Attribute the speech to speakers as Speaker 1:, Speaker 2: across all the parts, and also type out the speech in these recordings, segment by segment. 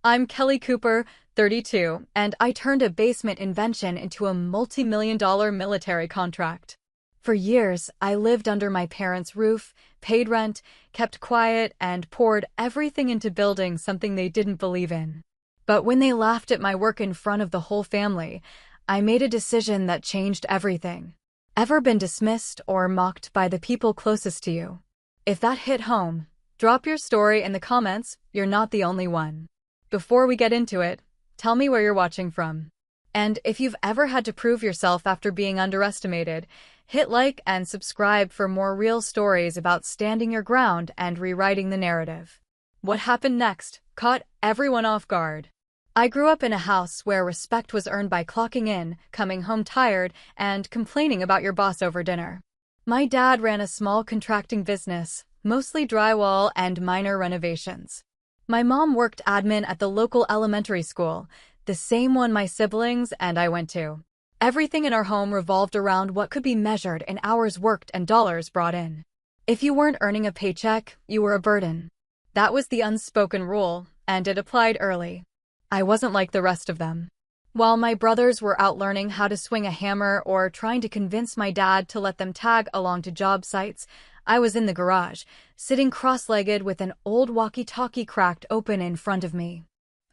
Speaker 1: I'm Kelly Cooper, 32, and I turned a basement invention into a multi-million-dollar military contract. For years, I lived under my parents' roof, paid rent, kept quiet, and poured everything into building something they didn't believe in. But when they laughed at my work in front of the whole family, I made a decision that changed everything. Ever been dismissed or mocked by the people closest to you? If that hit home, drop your story in the comments. You're not the only one. Before we get into it, tell me where you're watching from. And if you've ever had to prove yourself after being underestimated, hit like and subscribe for more real stories about standing your ground and rewriting the narrative. What happened next caught everyone off guard. I grew up in a house where respect was earned by clocking in, coming home tired, and complaining about your boss over dinner. My dad ran a small contracting business, mostly drywall and minor renovations. My mom worked admin at the local elementary school, the same one my siblings and I went to. Everything in our home revolved around what could be measured in hours worked and dollars brought in. If you weren't earning a paycheck, you were a burden. That was the unspoken rule, and it applied early. I wasn't like the rest of them. While my brothers were out learning how to swing a hammer or trying to convince my dad to let them tag along to job sites, I was in the garage, sitting cross-legged with an old walkie-talkie cracked open in front of me.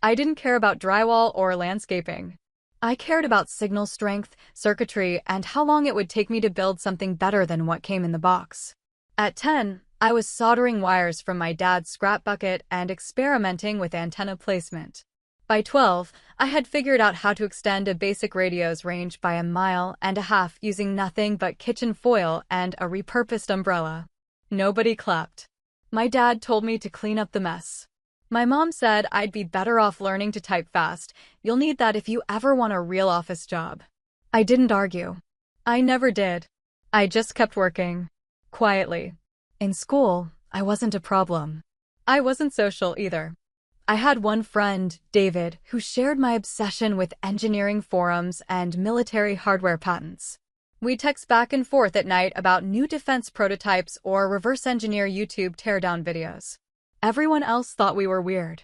Speaker 1: I didn't care about drywall or landscaping. I cared about signal strength, circuitry, and how long it would take me to build something better than what came in the box. At 10, I was soldering wires from my dad's scrap bucket and experimenting with antenna placement. By 12, I had figured out how to extend a basic radio's range by 1.5 miles using nothing but kitchen foil and a repurposed umbrella. Nobody clapped. My dad told me to clean up the mess. My mom said I'd be better off learning to type fast. You'll need that if you ever want a real office job. I didn't argue. I never did. I just kept working. Quietly. In school, I wasn't a problem. I wasn't social either. I had one friend, David, who shared my obsession with engineering forums and military hardware patents. We'd text back and forth at night about new defense prototypes or reverse engineer YouTube teardown videos. Everyone else thought we were weird.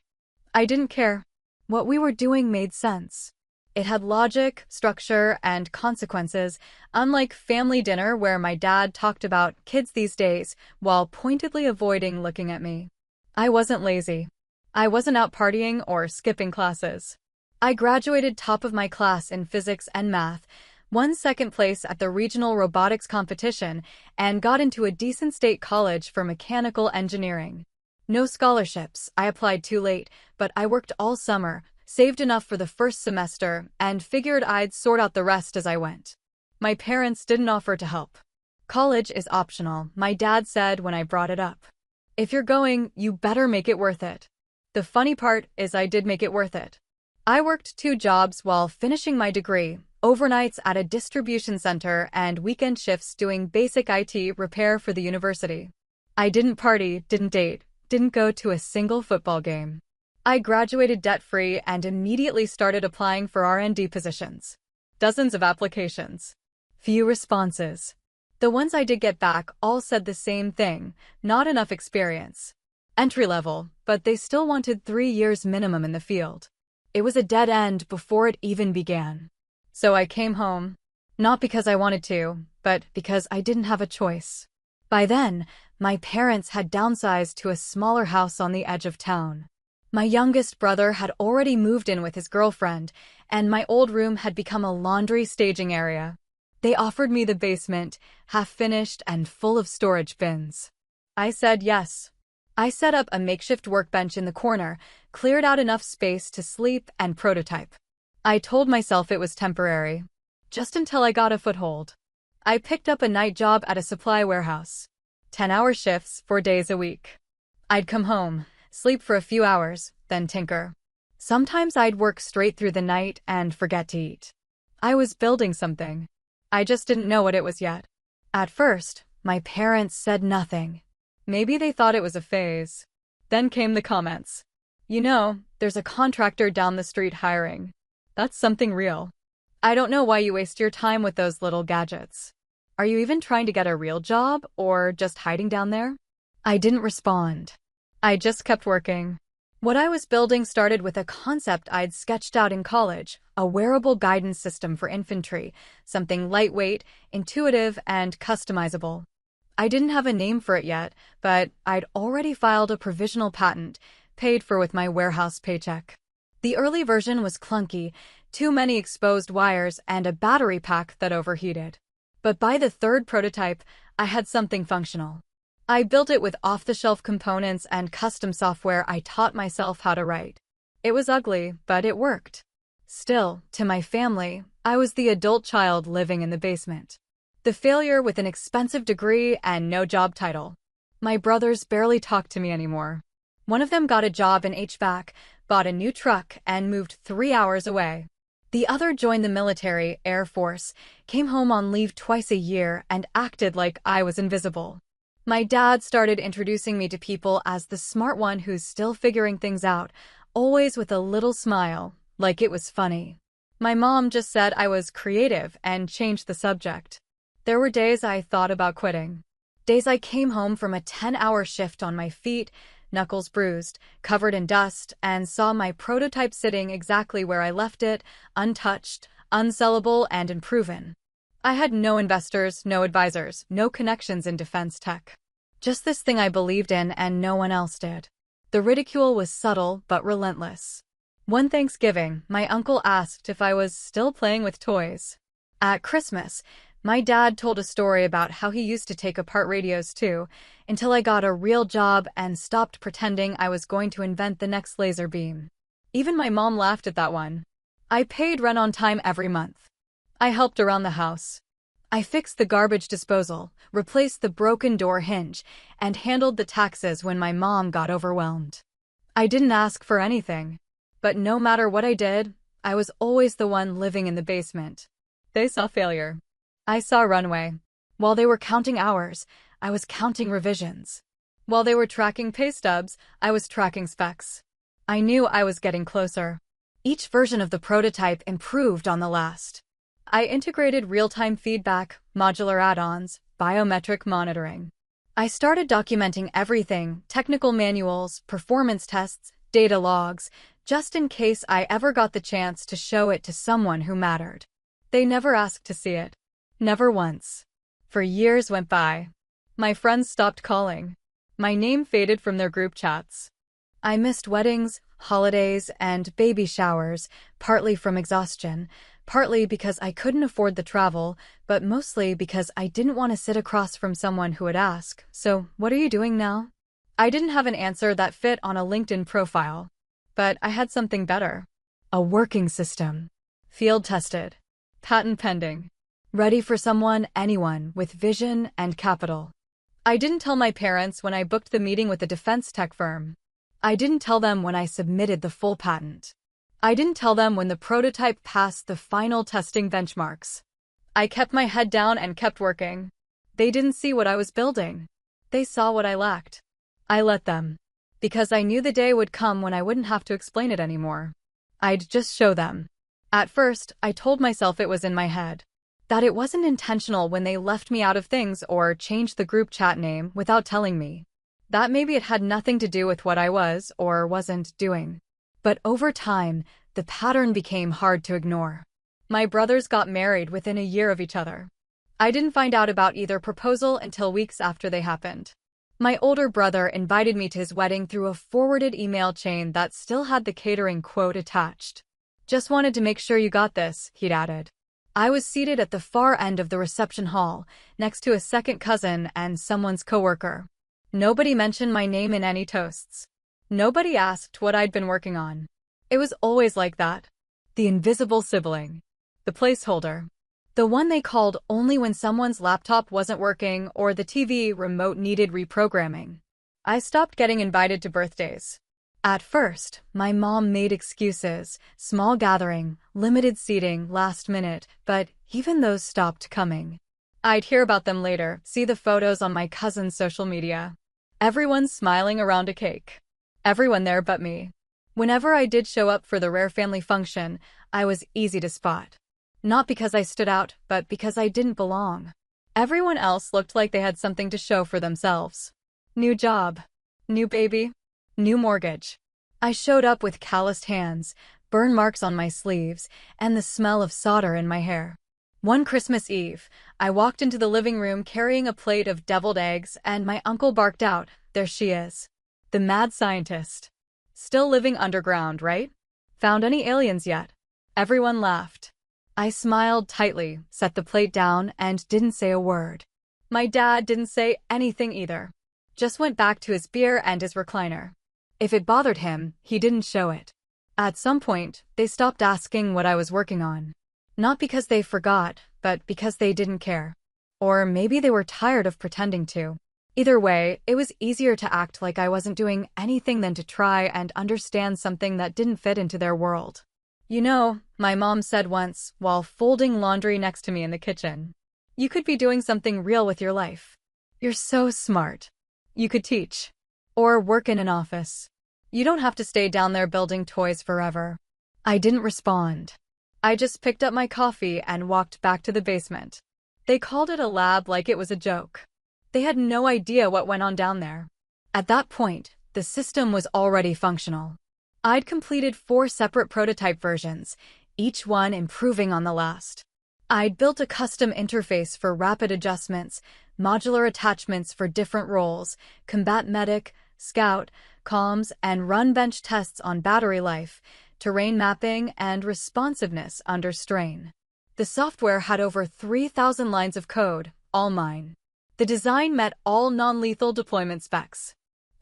Speaker 1: I didn't care. What we were doing made sense. It had logic, structure, and consequences, unlike family dinner where my dad talked about kids these days while pointedly avoiding looking at me. I wasn't lazy. I wasn't out partying or skipping classes. I graduated top of my class in physics and math, won second place at the regional robotics competition, and got into a decent state college for mechanical engineering. No scholarships, I applied too late, but I worked all summer, saved enough for the first semester, and figured I'd sort out the rest as I went. My parents didn't offer to help. College is optional, my dad said when I brought it up. If you're going, you better make it worth it. The funny part is I did make it worth it. I worked 2 jobs while finishing my degree, overnights at a distribution center and weekend shifts doing basic IT repair for the university. I didn't party, didn't date, didn't go to a single football game. I graduated debt-free and immediately started applying for R&D positions. Dozens of applications. Few responses. The ones I did get back all said the same thing, not enough experience. Entry level, but they still wanted 3 years minimum in the field. It was a dead end before it even began. So I came home. Not because I wanted to, but because I didn't have a choice. By then, my parents had downsized to a smaller house on the edge of town. My youngest brother had already moved in with his girlfriend, and my old room had become a laundry staging area. They offered me the basement, half-finished and full of storage bins. I said yes. I set up a makeshift workbench in the corner, cleared out enough space to sleep and prototype. I told myself it was temporary, just until I got a foothold. I picked up a night job at a supply warehouse. 10-hour shifts, 4 days a week. I'd come home, sleep for a few hours, then tinker. Sometimes I'd work straight through the night and forget to eat. I was building something. I just didn't know what it was yet. At first, my parents said nothing. Maybe they thought it was a phase. Then came the comments. You know, there's a contractor down the street hiring. That's something real. I don't know why you waste your time with those little gadgets. Are you even trying to get a real job or just hiding down there? I didn't respond. I just kept working. What I was building started with a concept I'd sketched out in college, a wearable guidance system for infantry, something lightweight, intuitive, and customizable. I didn't have a name for it yet, but I'd already filed a provisional patent, paid for with my warehouse paycheck. The early version was clunky, too many exposed wires, and a battery pack that overheated. But by the third prototype, I had something functional. I built it with off-the-shelf components and custom software I taught myself how to write. It was ugly, but it worked. Still, to my family, I was the adult child living in the basement. The failure with an expensive degree and no job title. My brothers barely talked to me anymore. One of them got a job in HVAC, bought a new truck, and moved 3 hours away. The other joined the military, Air Force, came home on leave twice a year, and acted like I was invisible. My dad started introducing me to people as the smart one who's still figuring things out, always with a little smile, like it was funny. My mom just said I was creative and changed the subject. There were days I thought about quitting. Days I came home from a 10-hour shift on my feet, knuckles bruised, covered in dust, and saw my prototype sitting exactly where I left it, untouched, unsellable, and unproven. I had no investors, no advisors, no connections in defense tech. Just this thing I believed in and no one else did. The ridicule was subtle but relentless. One Thanksgiving, my uncle asked if I was still playing with toys. At Christmas, my dad told a story about how he used to take apart radios too, until I got a real job and stopped pretending I was going to invent the next laser beam. Even my mom laughed at that one. I paid rent on time every month. I helped around the house. I fixed the garbage disposal, replaced the broken door hinge, and handled the taxes when my mom got overwhelmed. I didn't ask for anything. But no matter what I did, I was always the one living in the basement. They saw failure. I saw runway. While they were counting hours, I was counting revisions. While they were tracking pay stubs, I was tracking specs. I knew I was getting closer. Each version of the prototype improved on the last. I integrated real-time feedback, modular add-ons, biometric monitoring. I started documenting everything, technical manuals, performance tests, data logs, just in case I ever got the chance to show it to someone who mattered. They never asked to see it. Never once. For years went by. My friends stopped calling. My name faded from their group chats. I missed weddings, holidays, and baby showers, partly from exhaustion, partly because I couldn't afford the travel, but mostly because I didn't want to sit across from someone who would ask, "So, what are you doing now?" I didn't have an answer that fit on a LinkedIn profile. But I had something better. A working system. Field tested. Patent pending. Ready for someone, anyone, with vision and capital. I didn't tell my parents when I booked the meeting with the defense tech firm. I didn't tell them when I submitted the full patent. I didn't tell them when the prototype passed the final testing benchmarks. I kept my head down and kept working. They didn't see what I was building. They saw what I lacked. I let them. Because I knew the day would come when I wouldn't have to explain it anymore. I'd just show them. At first, I told myself it was in my head. That it wasn't intentional when they left me out of things or changed the group chat name without telling me. That maybe it had nothing to do with what I was or wasn't doing. But over time, the pattern became hard to ignore. My brothers got married within a year of each other. I didn't find out about either proposal until weeks after they happened. My older brother invited me to his wedding through a forwarded email chain that still had the catering quote attached. "Just wanted to make sure you got this," he'd added. I was seated at the far end of the reception hall, next to a second cousin and someone's coworker. Nobody mentioned my name in any toasts. Nobody asked what I'd been working on. It was always like that. The invisible sibling. The placeholder. The one they called only when someone's laptop wasn't working or the TV remote needed reprogramming. I stopped getting invited to birthdays. At first, my mom made excuses, small gathering, limited seating, last minute, but even those stopped coming. I'd hear about them later, see the photos on my cousin's social media. Everyone smiling around a cake. Everyone there but me. Whenever I did show up for the rare family function, I was easy to spot. Not because I stood out, but because I didn't belong. Everyone else looked like they had something to show for themselves. New job. New baby. New mortgage. I showed up with calloused hands, burn marks on my sleeves, and the smell of solder in my hair. One Christmas Eve, I walked into the living room carrying a plate of deviled eggs, and my uncle barked out, "There she is. The mad scientist. Still living underground, right? Found any aliens yet?" Everyone laughed. I smiled tightly, set the plate down, and didn't say a word. My dad didn't say anything either. Just went back to his beer and his recliner. If it bothered him, he didn't show it. At some point, they stopped asking what I was working on. Not because they forgot, but because they didn't care. Or maybe they were tired of pretending to. Either way, it was easier to act like I wasn't doing anything than to try and understand something that didn't fit into their world. "You know," my mom said once, while folding laundry next to me in the kitchen, "you could be doing something real with your life. You're so smart. You could teach. Or work in an office. You don't have to stay down there building toys forever." I didn't respond. I just picked up my coffee and walked back to the basement. They called it a lab like it was a joke. They had no idea what went on down there. At that point, the system was already functional. I'd completed 4 separate prototype versions, each one improving on the last. I'd built a custom interface for rapid adjustments, modular attachments for different roles, combat medic, scout, comms, and run bench tests on battery life, terrain mapping, and responsiveness under strain. The software had over 3,000 lines of code, all mine. The design met all non-lethal deployment specs.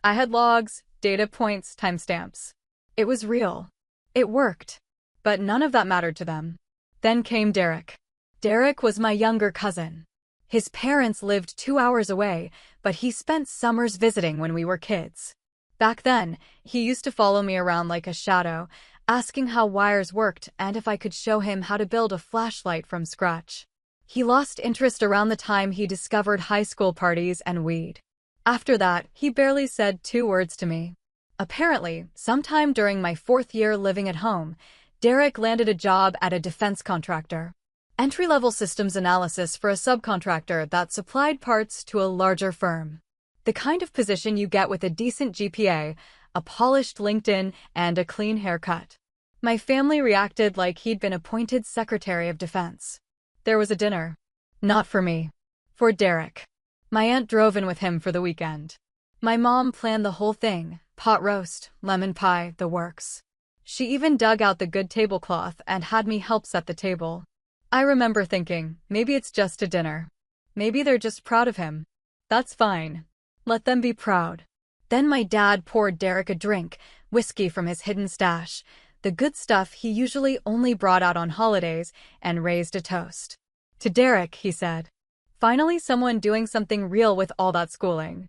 Speaker 1: I had logs, data points, timestamps. It was real. It worked. But none of that mattered to them. Then came Derek. Derek was my younger cousin. His parents lived 2 hours away, but he spent summers visiting when we were kids. Back then, he used to follow me around like a shadow, asking how wires worked and if I could show him how to build a flashlight from scratch. He lost interest around the time he discovered high school parties and weed. After that, he barely said 2 words to me. Apparently, sometime during my 4th year living at home, Derek landed a job at a defense contractor. Entry-level systems analysis for a subcontractor that supplied parts to a larger firm. The kind of position you get with a decent GPA, a polished LinkedIn, and a clean haircut. My family reacted like he'd been appointed Secretary of Defense. There was a dinner. Not for me. For Derek. My aunt drove in with him for the weekend. My mom planned the whole thing, pot roast, lemon pie, the works. She even dug out the good tablecloth and had me help set the table. I remember thinking, maybe it's just a dinner. Maybe they're just proud of him. That's fine. Let them be proud. Then my dad poured Derek a drink, whiskey from his hidden stash, the good stuff he usually only brought out on holidays, and raised a toast. "To Derek," he said. "Finally someone doing something real with all that schooling."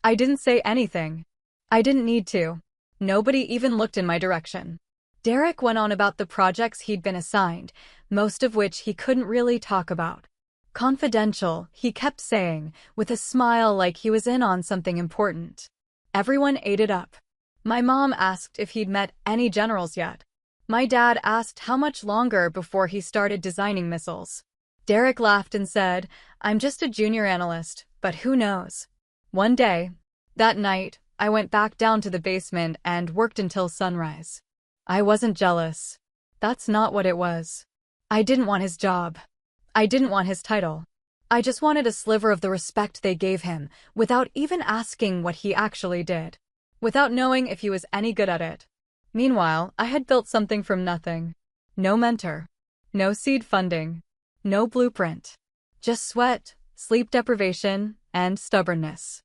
Speaker 1: I didn't say anything. I didn't need to. Nobody even looked in my direction. Derek went on about the projects he'd been assigned, most of which he couldn't really talk about. "Confidential," he kept saying, with a smile like he was in on something important. Everyone ate it up. My mom asked if he'd met any generals yet. My dad asked how much longer before he started designing missiles. Derek laughed and said, "I'm just a junior analyst, but who knows." One day, that night, I went back down to the basement and worked until sunrise. I wasn't jealous. That's not what it was. I didn't want his job. I didn't want his title. I just wanted a sliver of the respect they gave him, without even asking what he actually did. Without knowing if he was any good at it. Meanwhile, I had built something from nothing. No mentor. No seed funding. No blueprint. Just sweat, sleep deprivation, and stubbornness.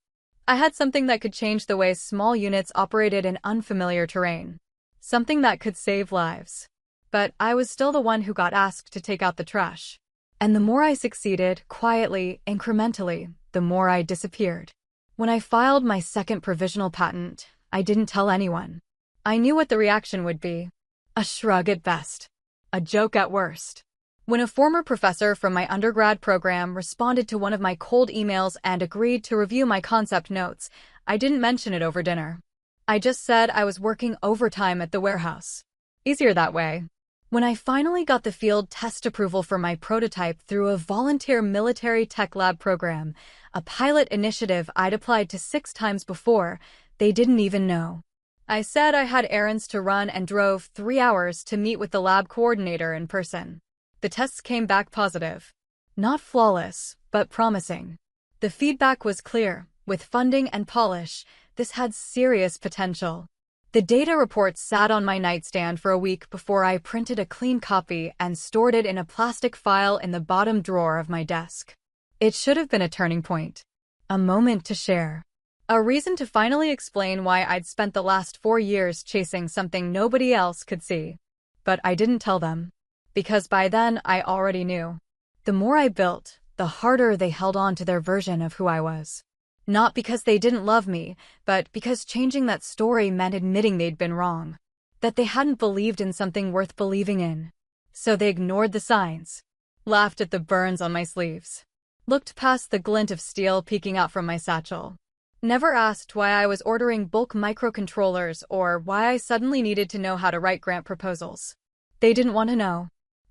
Speaker 1: I had something that could change the way small units operated in unfamiliar terrain. Something that could save lives. But I was still the one who got asked to take out the trash. And the more I succeeded, quietly, incrementally, the more I disappeared. When I filed my second provisional patent, I didn't tell anyone. I knew what the reaction would be. A shrug at best. A joke at worst. When a former professor from my undergrad program responded to one of my cold emails and agreed to review my concept notes, I didn't mention it over dinner. I just said I was working overtime at the warehouse. Easier that way. When I finally got the field test approval for my prototype through a volunteer military tech lab program, a pilot initiative I'd applied to 6 times before, they didn't even know. I said I had errands to run and drove 3 hours to meet with the lab coordinator in person. The tests came back positive. Not flawless, but promising. The feedback was clear. With funding and polish, this had serious potential. The data report sat on my nightstand for a week before I printed a clean copy and stored it in a plastic file in the bottom drawer of my desk. It should have been a turning point. A moment to share. A reason to finally explain why I'd spent the last 4 years chasing something nobody else could see. But I didn't tell them. Because by then, I already knew. The more I built, the harder they held on to their version of who I was. Not because they didn't love me, but because changing that story meant admitting they'd been wrong. That they hadn't believed in something worth believing in. So they ignored the signs. Laughed at the burns on my sleeves. Looked past the glint of steel peeking out from my satchel. Never asked why I was ordering bulk microcontrollers or why I suddenly needed to know how to write grant proposals. They didn't want to know.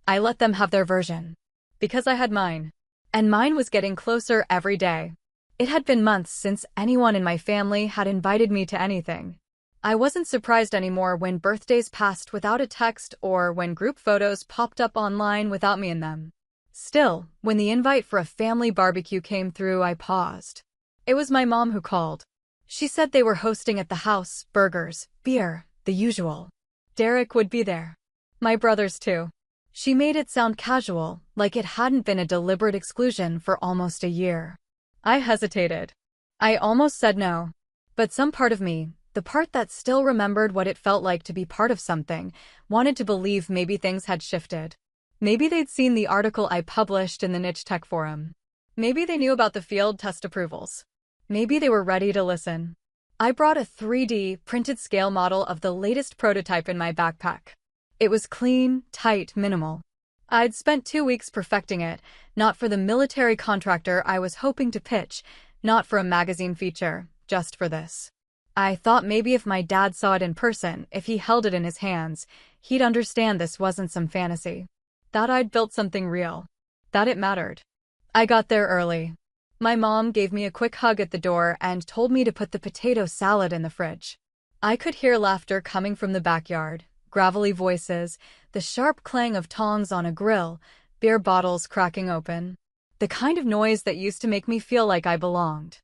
Speaker 1: I let them have their version. Because I had mine. And mine was getting closer every day. It had been months since anyone in my family had invited me to anything. I wasn't surprised anymore when birthdays passed without a text or when group photos popped up online without me in them. Still, when the invite for a family barbecue came through, I paused. It was my mom who called. She said they were hosting at the house, burgers, beer, the usual. Derek would be there. My brothers too. She made it sound casual, like it hadn't been a deliberate exclusion for almost a year. I hesitated. I almost said no. But some part of me, the part that still remembered what it felt like to be part of something, wanted to believe maybe things had shifted. Maybe they'd seen the article I published in the niche tech forum. Maybe they knew about the field test approvals. Maybe they were ready to listen. I brought a 3D printed scale model of the latest prototype in my backpack. It was clean, tight, minimal. I'd spent 2 weeks perfecting it, not for the military contractor I was hoping to pitch, not for a magazine feature, just for this. I thought maybe if my dad saw it in person, if he held it in his hands, he'd understand this wasn't some fantasy. That I'd built something real. That it mattered. I got there early. My mom gave me a quick hug at the door and told me to put the potato salad in the fridge. I could hear laughter coming from the backyard, gravelly voices, the sharp clang of tongs on a grill, beer bottles cracking open. The kind of noise that used to make me feel like I belonged.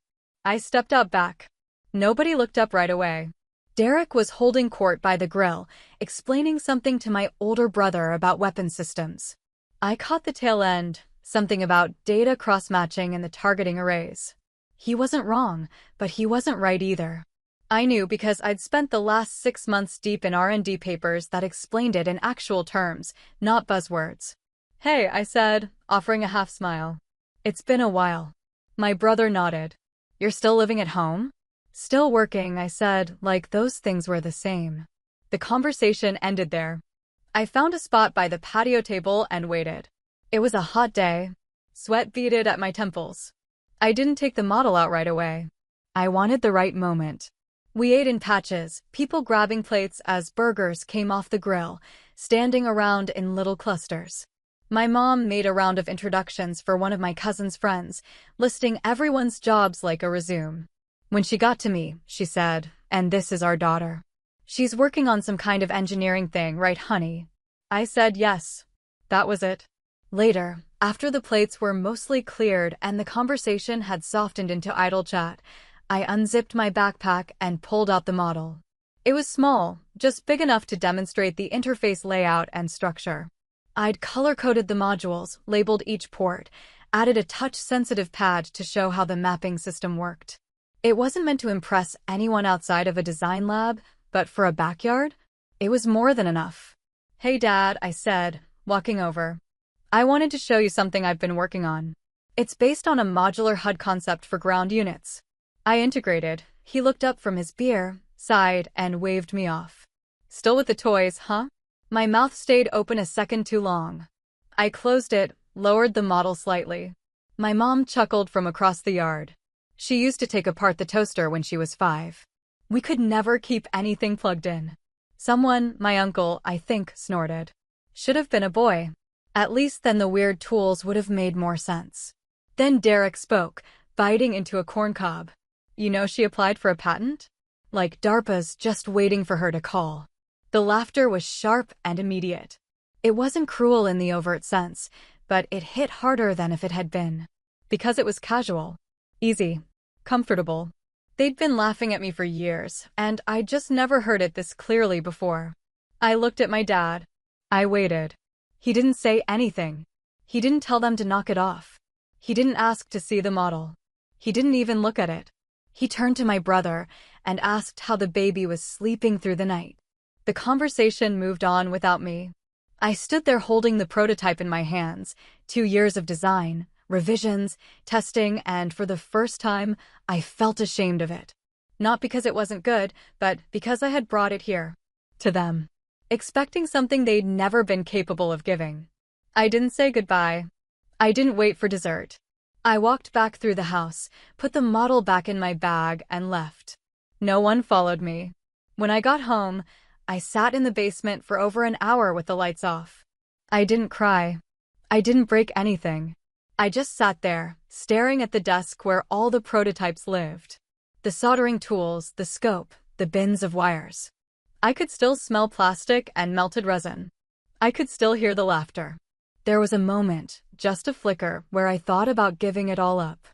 Speaker 1: I stepped out back. Nobody looked up right away. Derek was holding court by the grill, explaining something to my older brother about weapon systems. I caught the tail end, something about data cross-matching and the targeting arrays. He wasn't wrong, but he wasn't right either. I knew because I'd spent the last 6 months deep in R&D papers that explained it in actual terms, not buzzwords. Hey, I said, offering a half smile. It's been a while. My brother nodded. You're still living at home? Still working, I said, like those things were the same. The conversation ended there. I found a spot by the patio table and waited. It was a hot day. Sweat beaded at my temples. I didn't take the model out right away. I wanted the right moment. We ate in patches, people grabbing plates as burgers came off the grill, standing around in little clusters. My mom made a round of introductions for one of my cousin's friends, listing everyone's jobs like a resume. When she got to me, she said, "And this is our daughter. She's working on some kind of engineering thing, right, honey?" I said yes. That was it. Later, after the plates were mostly cleared and the conversation had softened into idle chat, I unzipped my backpack and pulled out the model. It was small, just big enough to demonstrate the interface layout and structure. I'd color-coded the modules, labeled each port, added a touch-sensitive pad to show how the mapping system worked. It wasn't meant to impress anyone outside of a design lab, but for a backyard, it was more than enough. "Hey Dad," I said, walking over. "I wanted to show you something I've been working on. It's based on a modular HUD concept for ground units." I integrated. He looked up from his beer, sighed, and waved me off. "Still with the toys, huh?" My mouth stayed open a second too long. I closed it, lowered the model slightly. My mom chuckled from across the yard. She used to take apart the toaster when she was 5. We could never keep anything plugged in. Someone, my uncle, I think, snorted. Should have been a boy. At least then the weird tools would have made more sense. Then Derek spoke, biting into a corn cob. "You know she applied for a patent?" like DARPA's just waiting for her to call. The laughter was sharp and immediate. It wasn't cruel in the overt sense, but it hit harder than if it had been. Because it was casual, easy, comfortable. They'd been laughing at me for years, and I just never heard it this clearly before. I looked at my dad. I waited. He didn't say anything. He didn't tell them to knock it off. He didn't ask to see the model. He didn't even look at it. He turned to my brother and asked how the baby was sleeping through the night. The conversation moved on without me. I stood there holding the prototype in my hands, 2 years of design, revisions, testing, and for the first time, I felt ashamed of it. Not because it wasn't good, but because I had brought it here. To them. Expecting something they'd never been capable of giving. I didn't say goodbye. I didn't wait for dessert. I walked back through the house, put the model back in my bag, and left. No one followed me. When I got home, I sat in the basement for over an hour with the lights off. I didn't cry. I didn't break anything. I just sat there, staring at the desk where all the prototypes lived. The soldering tools, the scope, the bins of wires. I could still smell plastic and melted resin. I could still hear the laughter. There was a moment, just a flicker, where I thought about giving it all up.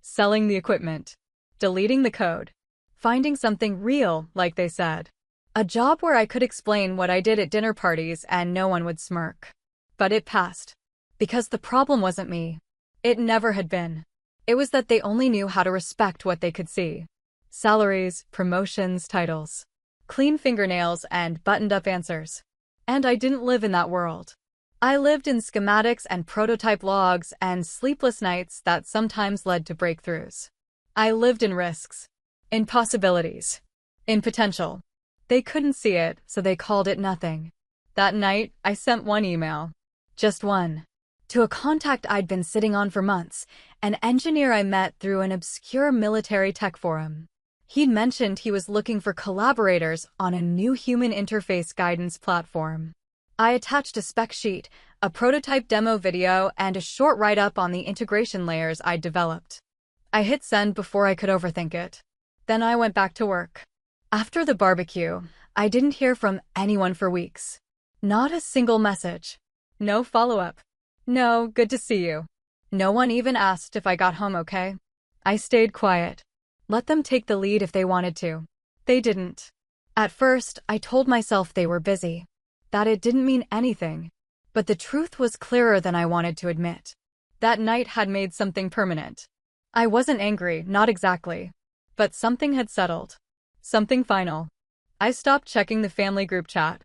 Speaker 1: Selling the equipment. Deleting the code. Finding something real, like they said. A job where I could explain what I did at dinner parties and no one would smirk. But it passed. Because the problem wasn't me. It never had been. It was that they only knew how to respect what they could see. Salaries, promotions, titles. Clean fingernails and buttoned-up answers. And I didn't live in that world. I lived in schematics and prototype logs and sleepless nights that sometimes led to breakthroughs. I lived in risks. In possibilities. In potential. They couldn't see it, so they called it nothing. That night, I sent one email. Just one. To a contact I'd been sitting on for months, an engineer I met through an obscure military tech forum. He'd mentioned he was looking for collaborators on a new human interface guidance platform. I attached a spec sheet, a prototype demo video, and a short write-up on the integration layers I'd developed. I hit send before I could overthink it. Then I went back to work. After the barbecue, I didn't hear from anyone for weeks. Not a single message. No follow-up. No, good to see you. No one even asked if I got home okay. I stayed quiet. Let them take the lead if they wanted to. They didn't. At first, I told myself they were busy. That it didn't mean anything. But the truth was clearer than I wanted to admit. That night had made something permanent. I wasn't angry, not exactly. But something had settled. Something final. I stopped checking the family group chat.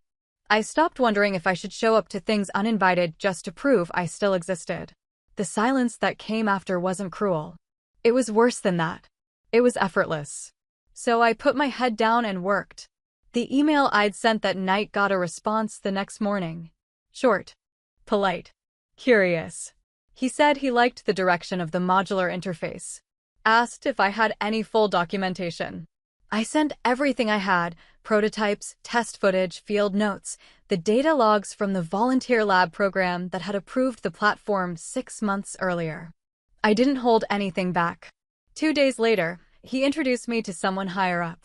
Speaker 1: I stopped wondering if I should show up to things uninvited just to prove I still existed. The silence that came after wasn't cruel. It was worse than that. It was effortless. So I put my head down and worked. The email I'd sent that night got a response the next morning. Short. Polite. Curious. He said he liked the direction of the modular interface. Asked if I had any full documentation. I sent everything I had, prototypes, test footage, field notes, the data logs from the volunteer lab program that had approved the platform 6 months earlier. I didn't hold anything back. 2 days later, he introduced me to someone higher up.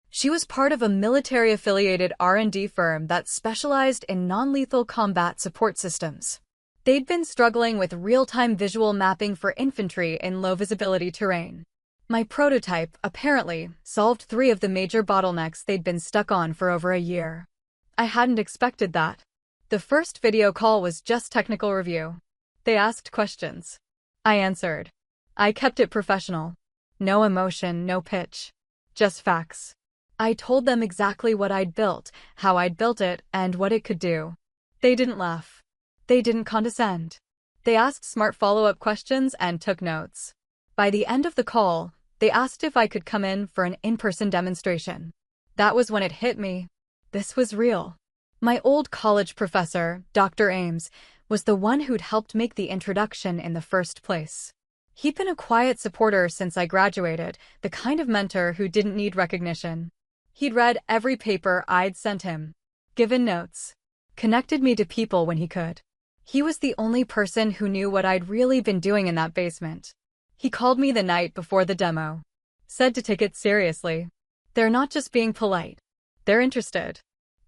Speaker 1: She was part of a military-affiliated R&D firm that specialized in non-lethal combat support systems. They'd been struggling with real-time visual mapping for infantry in low-visibility terrain. My prototype, apparently, solved 3 of the major bottlenecks they'd been stuck on for over a year. I hadn't expected that. The first video call was just technical review. They asked questions. I answered. I kept it professional. No emotion, no pitch. Just facts. I told them exactly what I'd built, how I'd built it, and what it could do. They didn't laugh. They didn't condescend. They asked smart follow-up questions and took notes. By the end of the call, they asked if I could come in for an in-person demonstration. That was when it hit me. This was real. My old college professor, Dr. Ames, was the one who'd helped make the introduction in the first place. He'd been a quiet supporter since I graduated, the kind of mentor who didn't need recognition. He'd read every paper I'd sent him, given notes, connected me to people when he could. He was the only person who knew what I'd really been doing in that basement. He called me the night before the demo. Said to take it seriously. They're not just being polite. They're interested.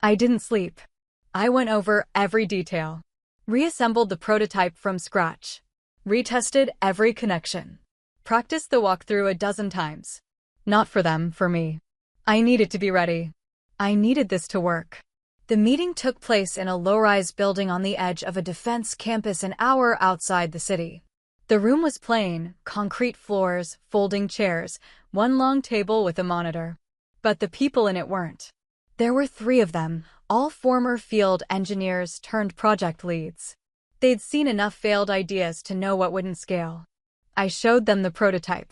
Speaker 1: I didn't sleep. I went over every detail. Reassembled the prototype from scratch. Retested every connection. Practiced the walkthrough a dozen times. Not for them, for me. I needed to be ready. I needed this to work. The meeting took place in a low-rise building on the edge of a defense campus an hour outside the city. The room was plain, concrete floors, folding chairs, one long table with a monitor. But the people in it weren't. There were 3 of them, all former field engineers turned project leads. They'd seen enough failed ideas to know what wouldn't scale. I showed them the prototype.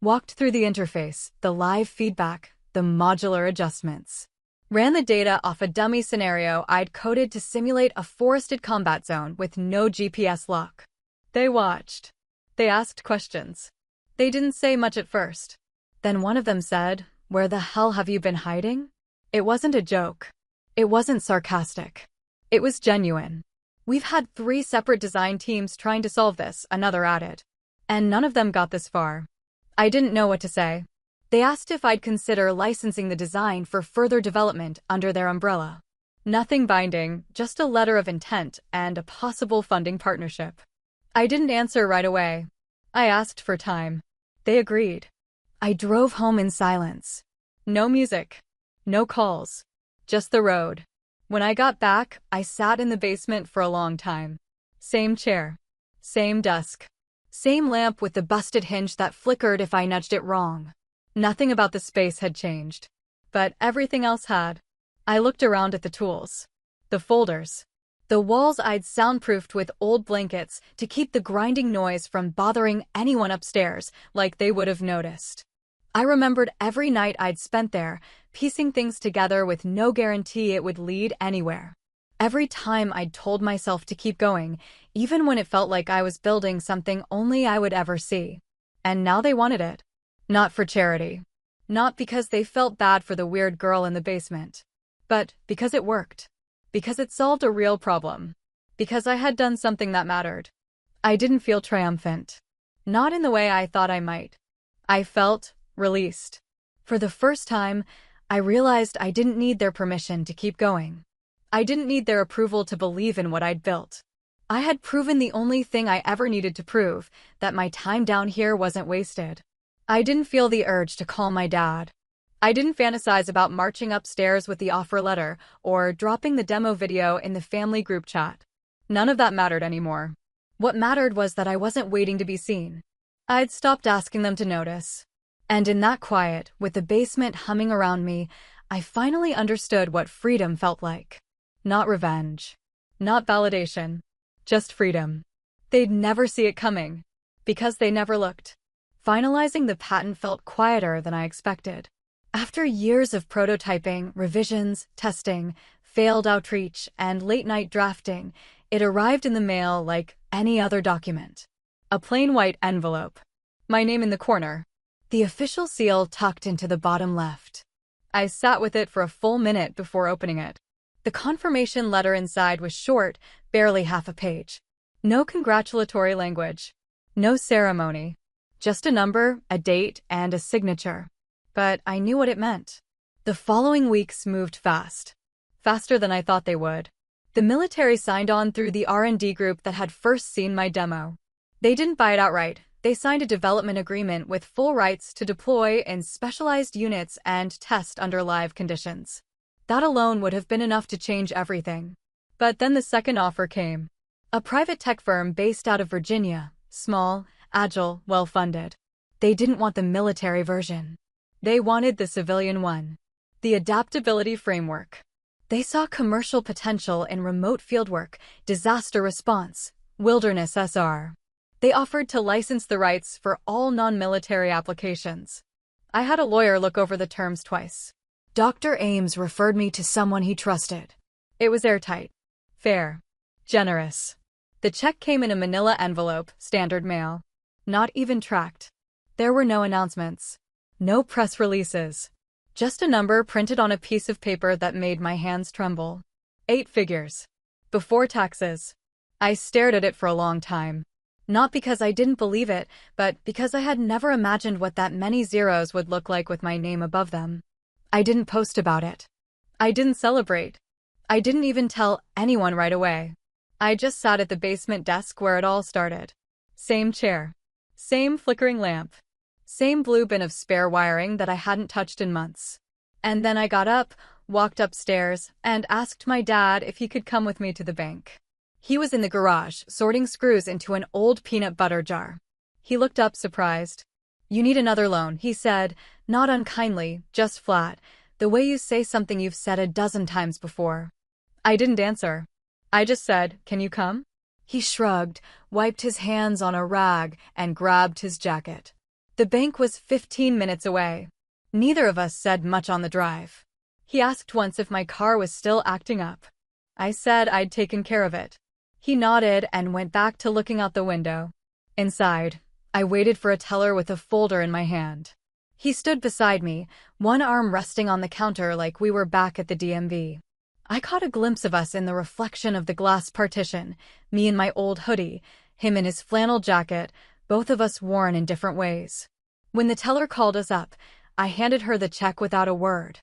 Speaker 1: Walked through the interface, the live feedback, the modular adjustments. Ran the data off a dummy scenario I'd coded to simulate a forested combat zone with no GPS lock. They watched. They asked questions. They didn't say much at first. Then one of them said, "Where the hell have you been hiding?" It wasn't a joke. It wasn't sarcastic. It was genuine. "We've had 3 separate design teams trying to solve this," another added. And none of them got this far. I didn't know what to say. They asked if I'd consider licensing the design for further development under their umbrella. Nothing binding, just a letter of intent and a possible funding partnership. I didn't answer right away. I asked for time. They agreed. I drove home in silence. No music. No calls. Just the road. When I got back, I sat in the basement for a long time. Same chair. Same desk. Same lamp with the busted hinge that flickered if I nudged it wrong. Nothing about the space had changed. But everything else had. I looked around at the tools. The folders. The walls I'd soundproofed with old blankets to keep the grinding noise from bothering anyone upstairs, like they would have noticed. I remembered every night I'd spent there, piecing things together with no guarantee it would lead anywhere. Every time I'd told myself to keep going, even when it felt like I was building something only I would ever see. And now they wanted it. Not for charity. Not because they felt bad for the weird girl in the basement. But because it worked. Because it solved a real problem. Because I had done something that mattered. I didn't feel triumphant. Not in the way I thought I might. I felt released. For the first time, I realized I didn't need their permission to keep going. I didn't need their approval to believe in what I'd built. I had proven the only thing I ever needed to prove, that my time down here wasn't wasted. I didn't feel the urge to call my dad. I didn't fantasize about marching upstairs with the offer letter or dropping the demo video in the family group chat. None of that mattered anymore. What mattered was that I wasn't waiting to be seen. I'd stopped asking them to notice. And in that quiet, with the basement humming around me, I finally understood what freedom felt like. Not revenge. Not validation. Just freedom. They'd never see it coming. Because they never looked. Finalizing the patent felt quieter than I expected. After years of prototyping, revisions, testing, failed outreach, and late-night drafting, it arrived in the mail like any other document. A plain white envelope. My name in the corner. The official seal tucked into the bottom left. I sat with it for a full minute before opening it. The confirmation letter inside was short, barely half a page. No congratulatory language. No ceremony. Just a number, a date, and a signature. But I knew what it meant. The following weeks moved fast. Faster than I thought they would. The military signed on through the R&D group that had first seen my demo. They didn't buy it outright. They signed a development agreement with full rights to deploy in specialized units and test under live conditions. That alone would have been enough to change everything. But then the second offer came. A private tech firm based out of Virginia, small, agile, well-funded. They didn't want the military version. They wanted the civilian one. The adaptability framework. They saw commercial potential in remote fieldwork, disaster response, wilderness SR. They offered to license the rights for all non-military applications. I had a lawyer look over the terms twice. Dr. Ames referred me to someone he trusted. It was airtight. Fair. Generous. The check came in a manila envelope, standard mail. Not even tracked. There were no announcements. No press releases. Just a number printed on a piece of paper that made my hands tremble. 8 figures. Before taxes. I stared at it for a long time. Not because I didn't believe it, but because I had never imagined what that many zeros would look like with my name above them. I didn't post about it. I didn't celebrate. I didn't even tell anyone right away. I just sat at the basement desk where it all started. Same chair. Same flickering lamp. Same blue bin of spare wiring that I hadn't touched in months. And then I got up, walked upstairs, and asked my dad if he could come with me to the bank. He was in the garage, sorting screws into an old peanut butter jar. He looked up surprised. "You need another loan," he said, not unkindly, just flat, the way you say something you've said a dozen times before. I didn't answer. I just said, "Can you come?" He shrugged, wiped his hands on a rag, and grabbed his jacket. The bank was 15 minutes away. Neither of us said much on the drive. He asked once if my car was still acting up. I said I'd taken care of it. He nodded and went back to looking out the window. Inside, I waited for a teller with a folder in my hand. He stood beside me, one arm resting on the counter like we were back at the DMV. I caught a glimpse of us in the reflection of the glass partition, me in my old hoodie, him in his flannel jacket, both of us worn in different ways. When the teller called us up, I handed her the check without a word.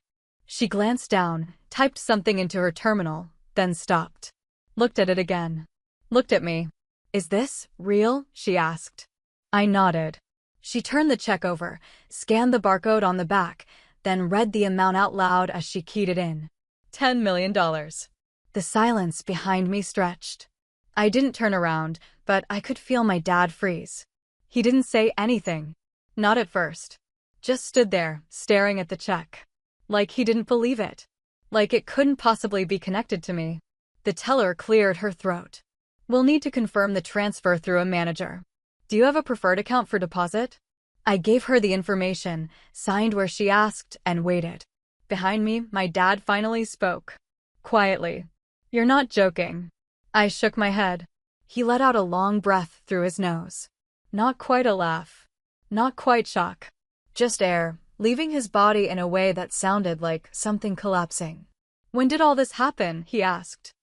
Speaker 1: She glanced down, typed something into her terminal, then stopped. Looked at it again. Looked at me. "Is this real?" she asked. I nodded. She turned the check over, scanned the barcode on the back, then read the amount out loud as she keyed it in. $10 million. The silence behind me stretched. I didn't turn around, but I could feel my dad freeze. He didn't say anything. Not at first. Just stood there, staring at the check. Like he didn't believe it. Like it couldn't possibly be connected to me. The teller cleared her throat. "We'll need to confirm the transfer through a manager. Do you have a preferred account for deposit?" I gave her the information, signed where she asked, and waited. Behind me, my dad finally spoke. Quietly. "You're not joking." I shook my head. He let out a long breath through his nose. Not quite a laugh. Not quite shock. Just air, leaving his body in a way that sounded like something collapsing. "When did all this happen?" he asked.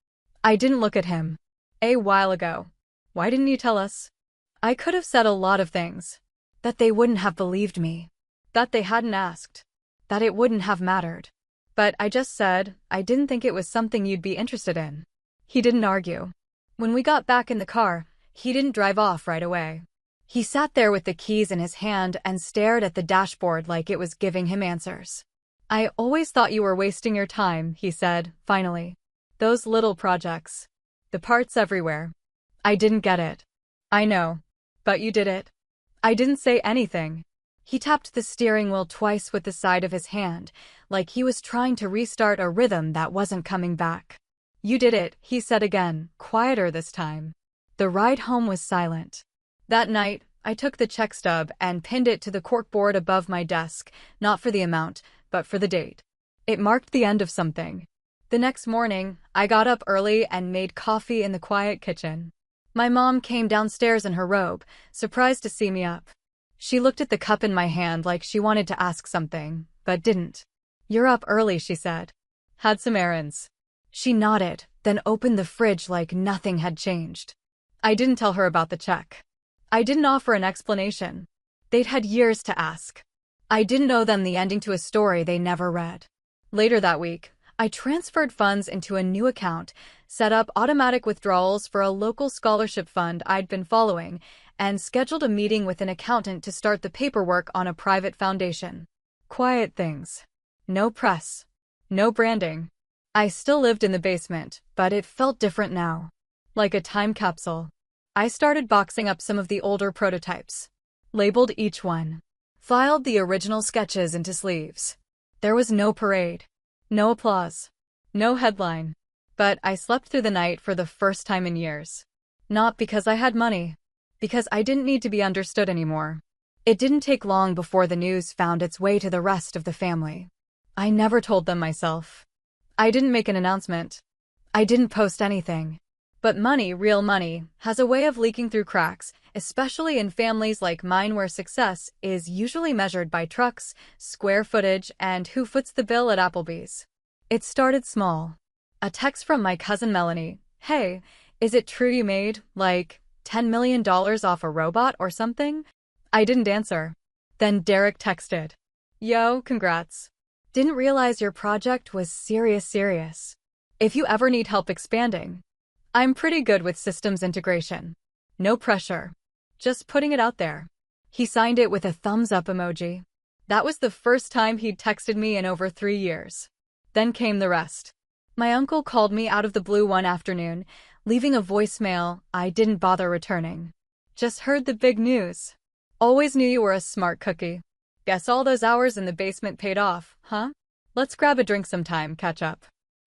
Speaker 1: I didn't look at him. "A while ago." "Why didn't you tell us?" I could have said a lot of things. That they wouldn't have believed me. That they hadn't asked. That it wouldn't have mattered. But I just said, I didn't think it was something you'd be interested in. He didn't argue. When we got back in the car, he didn't drive off right away. He sat there with the keys in his hand and stared at the dashboard like it was giving him answers. "I always thought you were wasting your time," he said, finally. "Those little projects. The parts everywhere. I didn't get it." "I know. But you did it." I didn't say anything. He tapped the steering wheel twice with the side of his hand, like he was trying to restart a rhythm that wasn't coming back. "You did it," he said again, quieter this time. The ride home was silent. That night, I took the check stub and pinned it to the corkboard above my desk, not for the amount, but for the date. It marked the end of something. The next morning, I got up early and made coffee in the quiet kitchen. My mom came downstairs in her robe, surprised to see me up. She looked at the cup in my hand like she wanted to ask something, but didn't. "You're up early," she said. "Had some errands." She nodded, then opened the fridge like nothing had changed. I didn't tell her about the check. I didn't offer an explanation. They'd had years to ask. I didn't owe them the ending to a story they never read. Later that week, I transferred funds into a new account, set up automatic withdrawals for a local scholarship fund I'd been following, and scheduled a meeting with an accountant to start the paperwork on a private foundation. Quiet things. No press. No branding. I still lived in the basement, but it felt different now. Like a time capsule. I started boxing up some of the older prototypes. Labeled each one. Filed the original sketches into sleeves. There was no parade. No applause. No headline. But I slept through the night for the first time in years. Not because I had money. Because I didn't need to be understood anymore. It didn't take long before the news found its way to the rest of the family. I never told them myself. I didn't make an announcement. I didn't post anything. But money, real money, has a way of leaking through cracks, especially in families like mine where success is usually measured by trucks, square footage, and who foots the bill at Applebee's. It started small. A text from my cousin Melanie. "Hey, is it true you made, like, $10 million off a robot or something?" I didn't answer. Then Derek texted. "Yo, congrats. Didn't realize your project was serious. If you ever need help expanding, I'm pretty good with systems integration. No pressure. Just putting it out there." He signed it with a thumbs up emoji. That was the first time he'd texted me in over 3 years. Then came the rest. My uncle called me out of the blue one afternoon, leaving a voicemail I didn't bother returning. "Just heard the big news. Always knew you were a smart cookie. Guess all those hours in the basement paid off, huh? Let's grab a drink sometime, catch up."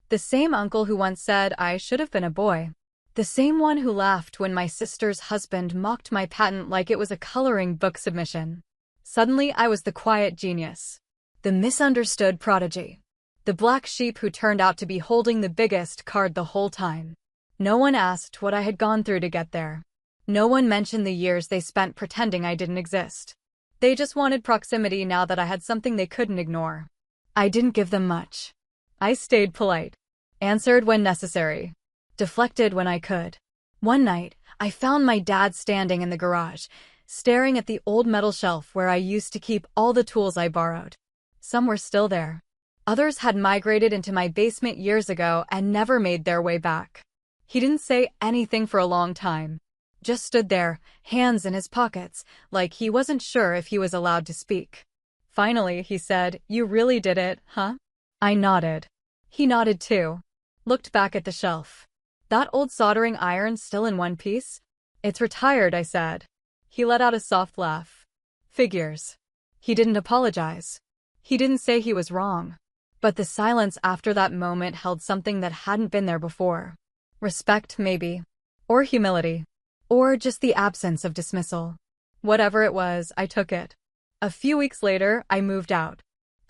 Speaker 1: The same uncle who once said I should have been a boy. The same one who laughed when my sister's husband mocked my patent like it was a coloring book submission. Suddenly, I was the quiet genius. The misunderstood prodigy. The black sheep who turned out to be holding the biggest card the whole time. No one asked what I had gone through to get there. No one mentioned the years they spent pretending I didn't exist. They just wanted proximity now that I had something they couldn't ignore. I didn't give them much. I stayed polite. Answered when necessary. Deflected when I could. One night, I found my dad standing in the garage, staring at the old metal shelf where I used to keep all the tools I borrowed. Some were still there. Others had migrated into my basement years ago and never made their way back. He didn't say anything for a long time. Just stood there, hands in his pockets, like he wasn't sure if he was allowed to speak. Finally, he said, "You really did it, huh?" I nodded. He nodded too. Looked back at the shelf. "That old soldering iron still in one piece?" "It's retired," I said. He let out a soft laugh. Figures. He didn't apologize. He didn't say he was wrong. But the silence after that moment held something that hadn't been there before. Respect, maybe. Or humility. Or just the absence of dismissal. Whatever it was, I took it. A few weeks later, I moved out.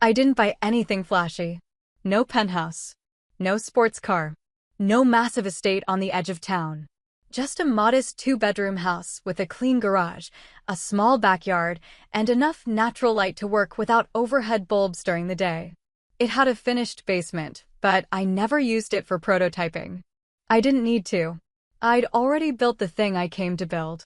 Speaker 1: I didn't buy anything flashy. No penthouse. No sports car. No massive estate on the edge of town. Just a modest 2-bedroom house with a clean garage, a small backyard, and enough natural light to work without overhead bulbs during the day. It had a finished basement, but I never used it for prototyping. I didn't need to. I'd already built the thing I came to build.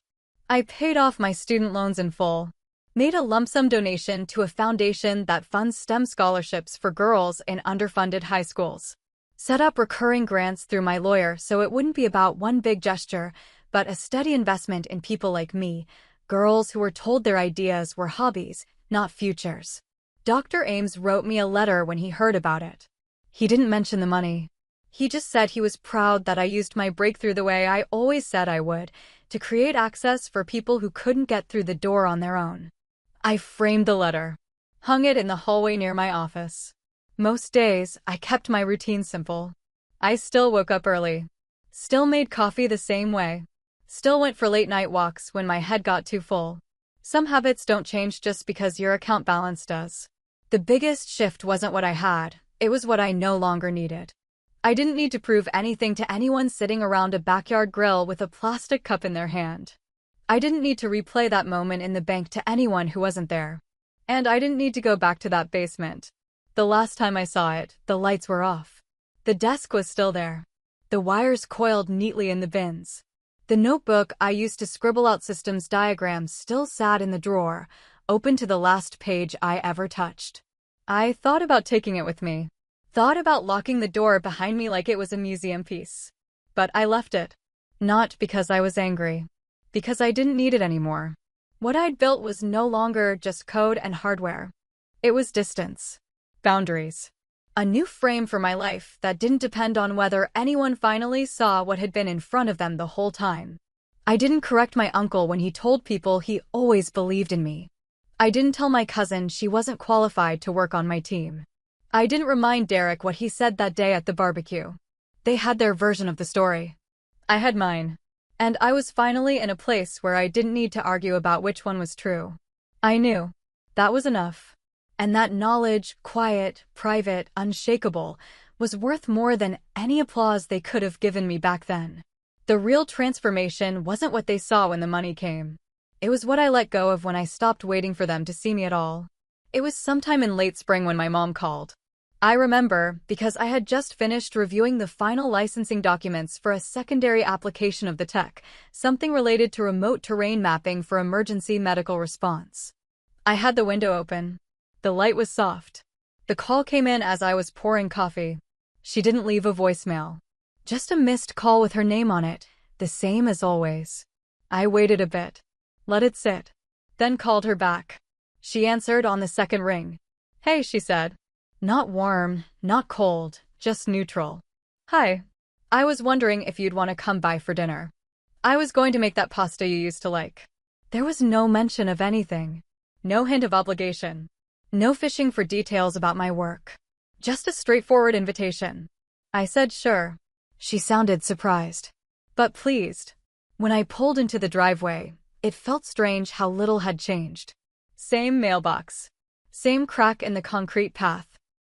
Speaker 1: I paid off my student loans in full, made a lump sum donation to a foundation that funds STEM scholarships for girls in underfunded high schools. Set up recurring grants through my lawyer so it wouldn't be about one big gesture, but a steady investment in people like me, girls who were told their ideas were hobbies, not futures. Dr. Ames wrote me a letter when he heard about it. He didn't mention the money. He just said he was proud that I used my breakthrough the way I always said I would, to create access for people who couldn't get through the door on their own. I framed the letter, hung it in the hallway near my office. Most days, I kept my routine simple. I still woke up early. Still made coffee the same way. Still went for late-night walks when my head got too full. Some habits don't change just because your account balance does. The biggest shift wasn't what I had, it was what I no longer needed. I didn't need to prove anything to anyone sitting around a backyard grill with a plastic cup in their hand. I didn't need to replay that moment in the bank to anyone who wasn't there. And I didn't need to go back to that basement. The last time I saw it, the lights were off. The desk was still there. The wires coiled neatly in the bins. The notebook I used to scribble out systems diagrams still sat in the drawer, open to the last page I ever touched. I thought about taking it with me. Thought about locking the door behind me like it was a museum piece. But I left it. Not because I was angry. Because I didn't need it anymore. What I'd built was no longer just code and hardware. It was distance. Boundaries. A new frame for my life that didn't depend on whether anyone finally saw what had been in front of them the whole time. I didn't correct my uncle when he told people he always believed in me. I didn't tell my cousin she wasn't qualified to work on my team. I didn't remind Derek what he said that day at the barbecue. They had their version of the story. I had mine. And I was finally in a place where I didn't need to argue about which one was true. I knew. That was enough. And that knowledge, quiet, private, unshakable, was worth more than any applause they could have given me back then. The real transformation wasn't what they saw when the money came. It was what I let go of when I stopped waiting for them to see me at all. It was sometime in late spring when my mom called. I remember because I had just finished reviewing the final licensing documents for a secondary application of the tech, something related to remote terrain mapping for emergency medical response. I had the window open. The light was soft. The call came in as I was pouring coffee. She didn't leave a voicemail. Just a missed call with her name on it, the same as always. I waited a bit. Let it sit. Then called her back. She answered on the second ring. "Hey," she said. Not warm, not cold, just neutral. "Hi. I was wondering if you'd want to come by for dinner. I was going to make that pasta you used to like." There was no mention of anything. No hint of obligation. No fishing for details about my work. Just a straightforward invitation. I said sure. She sounded surprised, but pleased. When I pulled into the driveway, it felt strange how little had changed. Same mailbox. Same crack in the concrete path.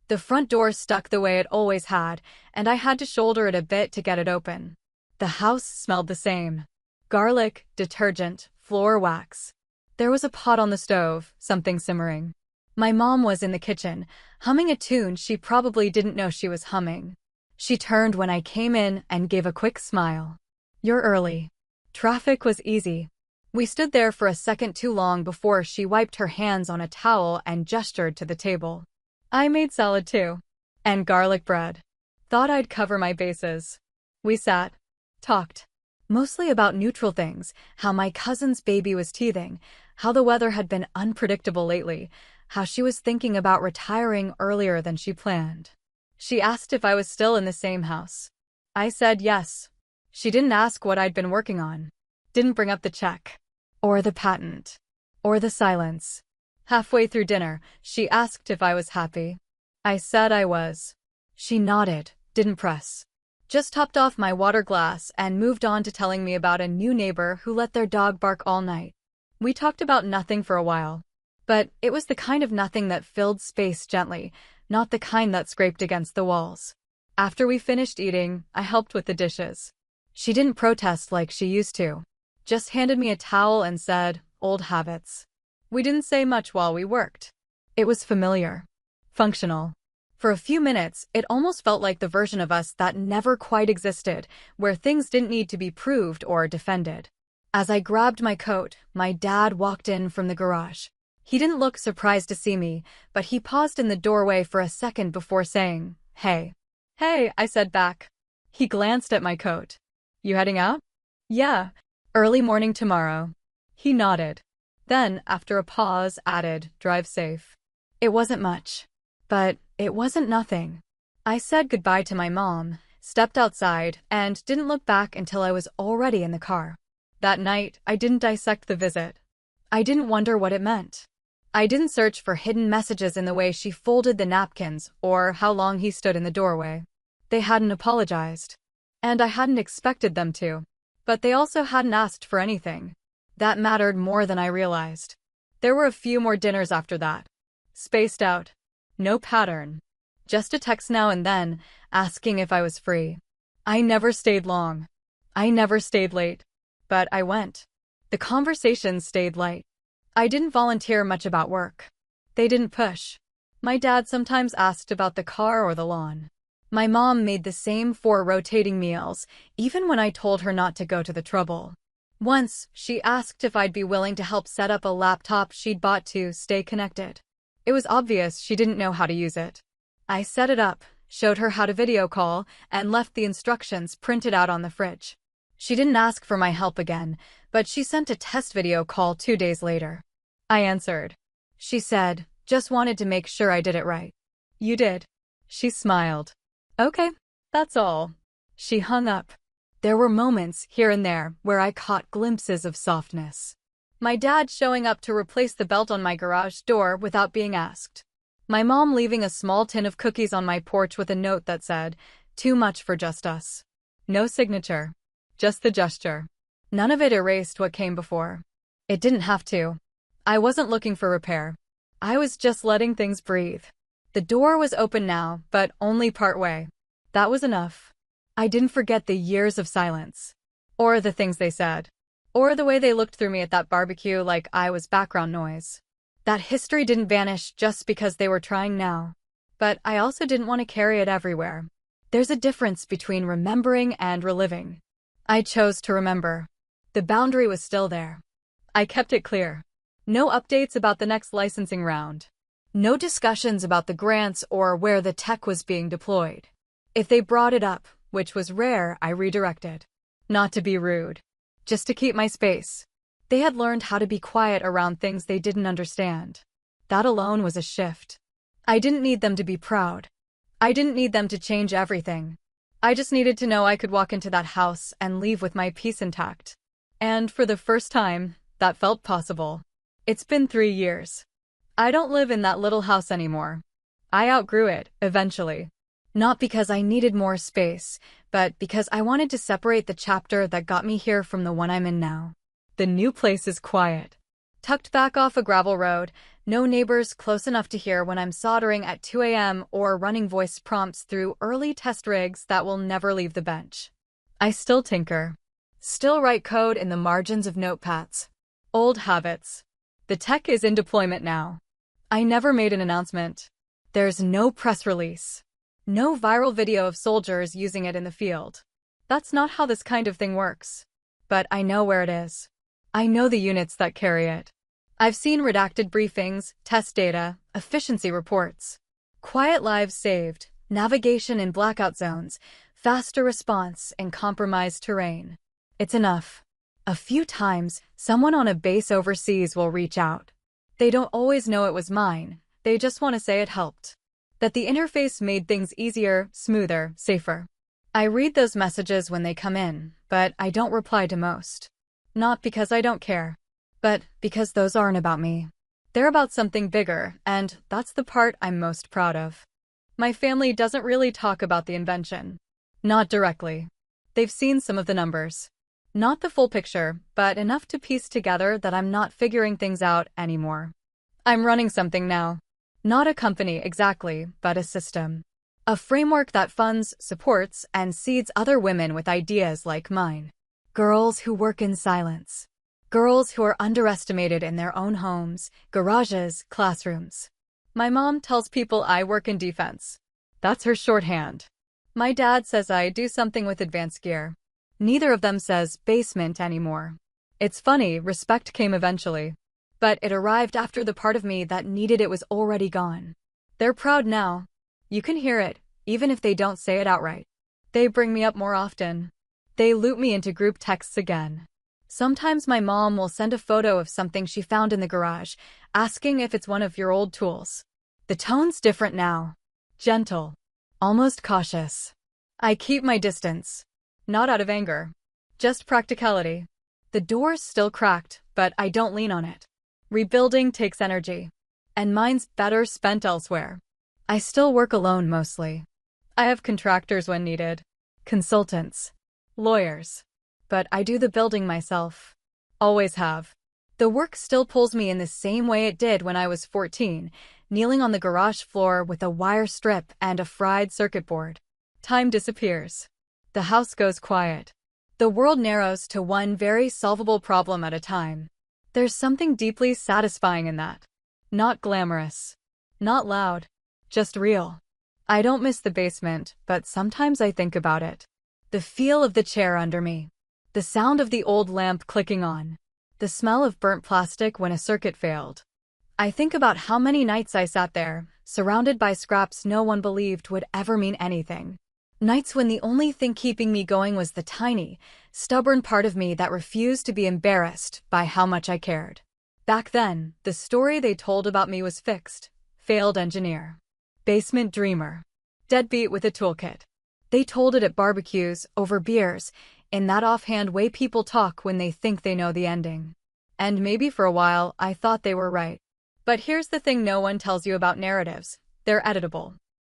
Speaker 1: The front door stuck the way it always had, and I had to shoulder it a bit to get it open. The house smelled the same. Garlic, detergent, floor wax. There was a pot on the stove, something simmering. My mom was in the kitchen, humming a tune she probably didn't know she was humming. She turned when I came in and gave a quick smile. "You're early." Traffic was easy. We stood there for a second too long before she wiped her hands on a towel and gestured to the table. "I made salad too. And garlic bread. Thought I'd cover my bases." We sat. Talked. Mostly about neutral things, how my cousin's baby was teething, how the weather had been unpredictable lately, how she was thinking about retiring earlier than she planned. She asked if I was still in the same house. I said yes. She didn't ask what I'd been working on. Didn't bring up the check. Or the patent. Or the silence. Halfway through dinner, she asked if I was happy. I said I was. She nodded, didn't press. Just topped off my water glass and moved on to telling me about a new neighbor who let their dog bark all night. We talked about nothing for a while. But it was the kind of nothing that filled space gently, not the kind that scraped against the walls. After we finished eating, I helped with the dishes. She didn't protest like she used to. Just handed me a towel and said, "Old habits." We didn't say much while we worked. It was familiar. Functional. For a few minutes, it almost felt like the version of us that never quite existed, where things didn't need to be proved or defended. As I grabbed my coat, my dad walked in from the garage. He didn't look surprised to see me, but he paused in the doorway for a second before saying, "Hey." "Hey," I said back. He glanced at my coat. "You heading out?" "Yeah. Early morning tomorrow." He nodded. Then, after a pause, added, "Drive safe." It wasn't much. But it wasn't nothing. I said goodbye to my mom, stepped outside, and didn't look back until I was already in the car. That night, I didn't dissect the visit. I didn't wonder what it meant. I didn't search for hidden messages in the way she folded the napkins or how long he stood in the doorway. They hadn't apologized. And I hadn't expected them to. But they also hadn't asked for anything. That mattered more than I realized. There were a few more dinners after that. Spaced out. No pattern. Just a text now and then, asking if I was free. I never stayed long. I never stayed late. But I went. The conversations stayed light. I didn't volunteer much about work. They didn't push. My dad sometimes asked about the car or the lawn. My mom made the same 4 rotating meals, even when I told her not to go to the trouble. Once, she asked if I'd be willing to help set up a laptop she'd bought to stay connected. It was obvious she didn't know how to use it. I set it up, showed her how to video call, and left the instructions printed out on the fridge. She didn't ask for my help again, but she sent a test video call 2 days later. I answered. She said, "Just wanted to make sure I did it right." "You did." She smiled. "Okay, that's all." She hung up. There were moments, here and there, where I caught glimpses of softness. My dad showing up to replace the belt on my garage door without being asked. My mom leaving a small tin of cookies on my porch with a note that said, "Too much for just us." No signature. Just the gesture. None of it erased what came before. It didn't have to. I wasn't looking for repair. I was just letting things breathe. The door was open now, but only part way. That was enough. I didn't forget the years of silence. Or the things they said. Or the way they looked through me at that barbecue like I was background noise. That history didn't vanish just because they were trying now. But I also didn't want to carry it everywhere. There's a difference between remembering and reliving. I chose to remember. The boundary was still there. I kept it clear. No updates about the next licensing round. No discussions about the grants or where the tech was being deployed. If they brought it up, which was rare, I redirected. Not to be rude. Just to keep my space. They had learned how to be quiet around things they didn't understand. That alone was a shift. I didn't need them to be proud. I didn't need them to change everything. I just needed to know I could walk into that house and leave with my peace intact. And for the first time, that felt possible. It's been 3 years. I don't live in that little house anymore. I outgrew it, eventually. Not because I needed more space, but because I wanted to separate the chapter that got me here from the one I'm in now. The new place is quiet. Tucked back off a gravel road, no neighbors close enough to hear when I'm soldering at 2 a.m. or running voice prompts through early test rigs that will never leave the bench. I still tinker. Still write code in the margins of notepads. Old habits. The tech is in deployment now. I never made an announcement. There's no press release. No viral video of soldiers using it in the field. That's not how this kind of thing works. But I know where it is. I know the units that carry it. I've seen redacted briefings, test data, efficiency reports. Quiet lives saved, navigation in blackout zones, faster response in compromised terrain. It's enough. A few times, someone on a base overseas will reach out. They don't always know it was mine, they just want to say it helped. That the interface made things easier, smoother, safer. I read those messages when they come in, but I don't reply to most. Not because I don't care, but because those aren't about me. They're about something bigger, and that's the part I'm most proud of. My family doesn't really talk about the invention. Not directly. They've seen some of the numbers. Not the full picture, but enough to piece together that I'm not figuring things out anymore. I'm running something now. Not a company exactly, but a system. A framework that funds, supports, and seeds other women with ideas like mine. Girls who work in silence. Girls who are underestimated in their own homes, garages, classrooms. My mom tells people I work in defense. That's her shorthand. My dad says I do something with advanced gear. Neither of them says basement anymore. It's funny, respect came eventually. But it arrived after the part of me that needed it was already gone. They're proud now. You can hear it, even if they don't say it outright. They bring me up more often. They loop me into group texts again. Sometimes my mom will send a photo of something she found in the garage, asking if it's one of your old tools. The tone's different now. Gentle. Almost cautious. I keep my distance. Not out of anger. Just practicality. The door's still cracked, but I don't lean on it. Rebuilding takes energy. And mine's better spent elsewhere. I still work alone mostly. I have contractors when needed. Consultants. Lawyers. But I do the building myself. Always have. The work still pulls me in the same way it did when I was 14, kneeling on the garage floor with a wire strip and a fried circuit board. Time disappears. The house goes quiet. The world narrows to one very solvable problem at a time. There's something deeply satisfying in that. Not glamorous. Not loud. Just real. I don't miss the basement, but sometimes I think about it. The feel of the chair under me. The sound of the old lamp clicking on. The smell of burnt plastic when a circuit failed. I think about how many nights I sat there, surrounded by scraps no one believed would ever mean anything. Nights when the only thing keeping me going was the tiny, stubborn part of me that refused to be embarrassed by how much I cared. Back then, the story they told about me was fixed. Failed engineer. Basement dreamer. Deadbeat with a toolkit. They told it at barbecues, over beers, in that offhand way people talk when they think they know the ending. And maybe for a while, I thought they were right. But here's the thing no one tells you about narratives. They're editable.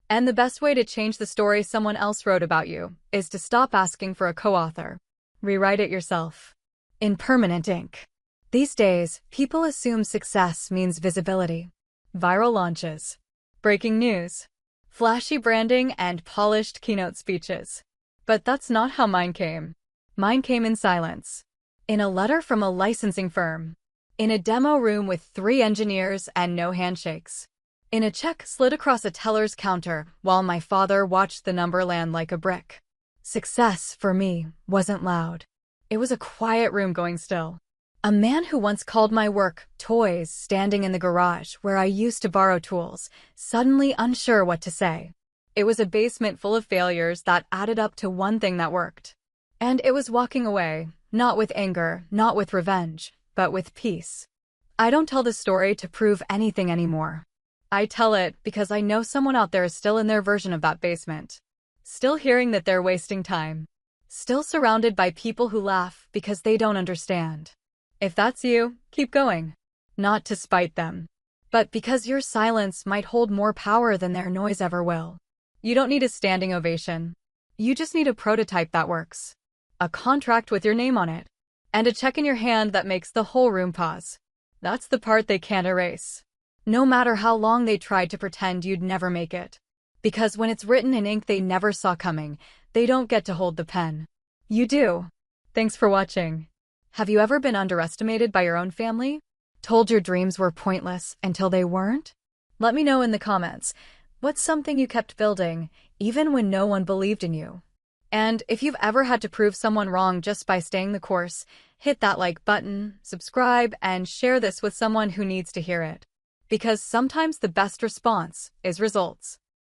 Speaker 1: And the best way to change the story someone else wrote about you is to stop asking for a co-author. Rewrite it yourself. In permanent ink. These days, people assume success means visibility. Viral launches. Breaking news. Flashy branding and polished keynote speeches. But that's not how mine came. Mine came in silence. In a letter from a licensing firm. In a demo room with 3 engineers and no handshakes. In a check slid across a teller's counter while my father watched the number land like a brick. Success, for me, wasn't loud. It was a quiet room going still. A man who once called my work toys standing in the garage where I used to borrow tools, suddenly unsure what to say. It was a basement full of failures that added up to one thing that worked. And it was walking away, not with anger, not with revenge, but with peace. I don't tell this story to prove anything anymore. I tell it because I know someone out there is still in their version of that basement. Still hearing that they're wasting time. Still surrounded by people who laugh because they don't understand. If that's you, keep going. Not to spite them, but because your silence might hold more power than their noise ever will. You don't need a standing ovation. You just need a prototype that works. A contract with your name on it. And a check in your hand that makes the whole room pause. That's the part they can't erase. No matter how long they tried to pretend you'd never make it. Because when it's written in ink they never saw coming, they don't get to hold the pen. You do. Thanks for watching. Have you ever been underestimated by your own family? Told your dreams were pointless until they weren't? Let me know in the comments. What's something you kept building, even when no one believed in you? And if you've ever had to prove someone wrong just by staying the course, hit that like button, subscribe, and share this with someone who needs to hear it. Because sometimes the best response is results.